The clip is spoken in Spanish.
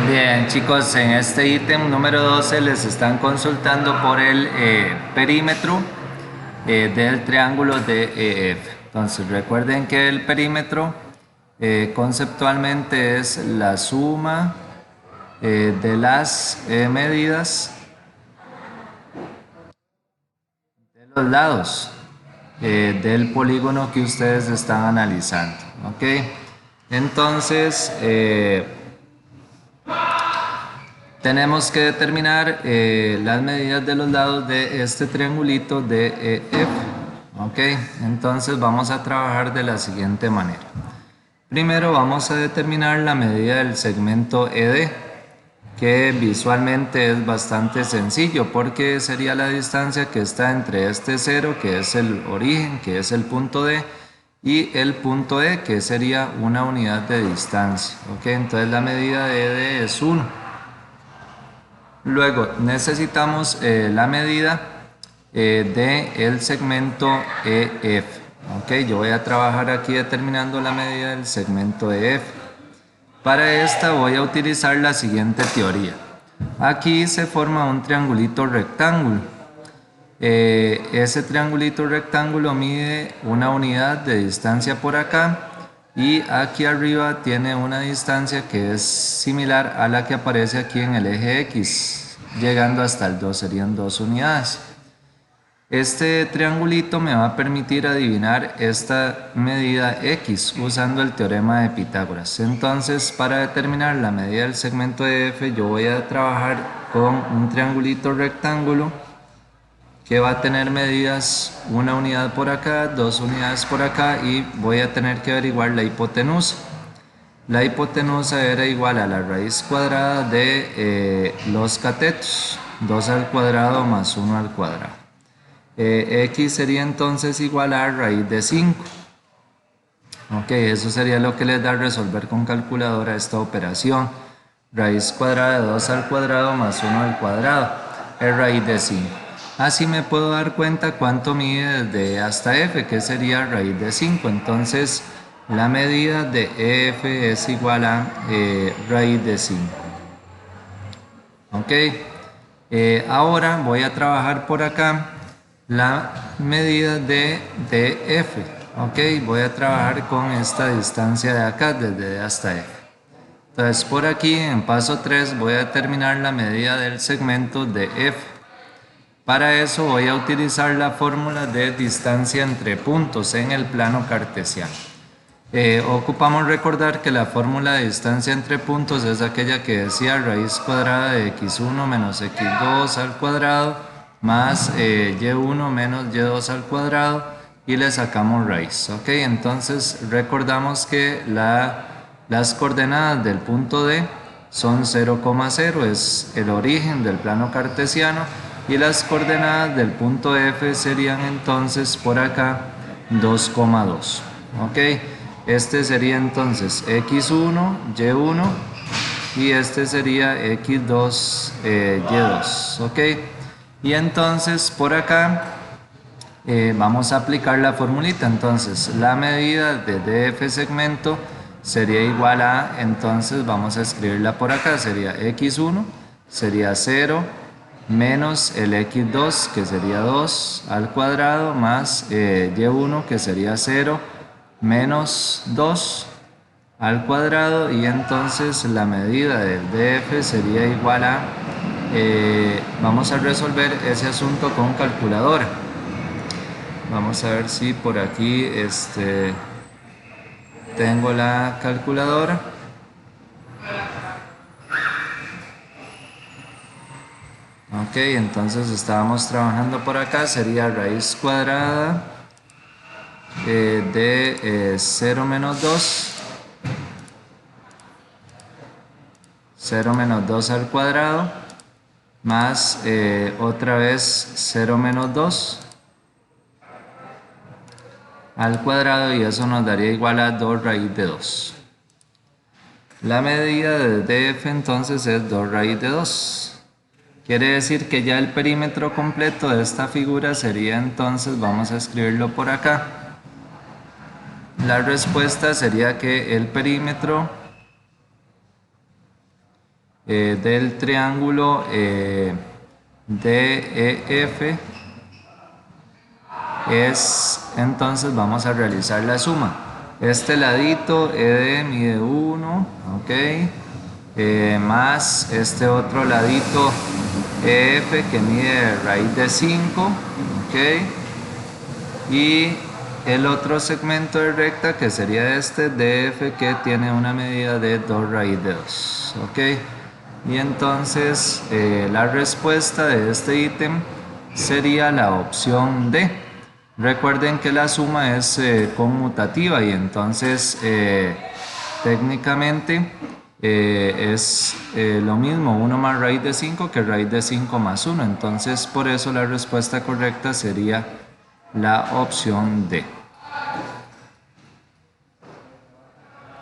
Bien, chicos, en este ítem número 12 les están consultando por el perímetro del triángulo de EF. Entonces, recuerden que el perímetro conceptualmente es la suma de las medidas de los lados del polígono que ustedes están analizando. ¿Ok? Entonces, tenemos que determinar las medidas de los lados de este triangulito de EF. Ok, entonces vamos a trabajar de la siguiente manera. Primero vamos a determinar la medida del segmento ED, que visualmente es bastante sencillo porque sería la distancia que está entre este 0, que es el origen, que es el punto D, y el punto E, que sería una unidad de distancia. Ok, entonces la medida de ED es 1. Luego necesitamos la medida del segmento EF. Ok, yo voy a trabajar aquí determinando la medida del segmento EF. Para esta voy a utilizar la siguiente teoría. Aquí se forma un triangulito rectángulo. Ese triangulito rectángulo mide una unidad de distancia por acá y aquí arriba tiene una distancia que es similar a la que aparece aquí en el eje X, llegando hasta el 2, serían 2 unidades. Este triangulito me va a permitir adivinar esta medida X usando el teorema de Pitágoras. Entonces, para determinar la medida del segmento de F, yo voy a trabajar con un triangulito rectángulo que va a tener medidas una unidad por acá, 2 unidades por acá y voy a tener que averiguar la hipotenusa. La hipotenusa era igual a la raíz cuadrada de los catetos, 2 al cuadrado más 1 al cuadrado. X sería entonces igual a raíz de 5. Ok, eso sería lo que les da resolver con calculadora esta operación. Raíz cuadrada de 2 al cuadrado más 1 al cuadrado es raíz de 5. Así me puedo dar cuenta cuánto mide desde hasta F, que sería raíz de 5. Entonces, la medida de F es igual a raíz de 5. Ok, ahora voy a trabajar por acá la medida de DF. Ok, voy a trabajar con esta distancia de acá, desde D hasta F. Entonces, por aquí en paso 3 voy a determinar la medida del segmento de F. Para eso voy a utilizar la fórmula de distancia entre puntos en el plano cartesiano. Ocupamos recordar que la fórmula de distancia entre puntos es aquella que decía raíz cuadrada de x1 menos x2 al cuadrado más y1 menos y2 al cuadrado y le sacamos raíz. Ok, entonces recordamos que las coordenadas del punto D son 0,0, es el origen del plano cartesiano, y las coordenadas del punto F serían entonces por acá 2,2. Ok, este sería entonces x1, y1 y este sería x2, y2. Ok, y entonces por acá vamos a aplicar la formulita. Entonces la medida de DF segmento sería igual a, entonces vamos a escribirla por acá, sería x1 sería 0 menos el x2 que sería 2 al cuadrado más y1 que sería 0 menos 2 al cuadrado, y entonces la medida del DF sería igual a, vamos a resolver ese asunto con calculadora. Vamos a ver si por aquí tengo la calculadora. Ok, entonces estábamos trabajando por acá, sería raíz cuadrada de 0 menos 2, 0 menos 2 al cuadrado, más otra vez 0 menos 2 al cuadrado, y eso nos daría igual a 2 raíz de 2. La medida de DF entonces es 2 raíz de 2. Quiere decir que ya el perímetro completo de esta figura sería entonces, vamos a escribirlo por acá. La respuesta sería que el perímetro del triángulo DEF es, entonces vamos a realizar la suma. Este ladito ED mide 1, ok, más este otro ladito EF que mide raíz de 5, ok, y el otro segmento de recta que sería este DF que tiene una medida de 2 raíz de 2, ok. Y entonces la respuesta de este ítem sería la opción D. Recuerden que la suma es conmutativa y entonces técnicamente es lo mismo 1 más raíz de 5 que raíz de 5 más 1. Entonces por eso la respuesta correcta sería la opción D.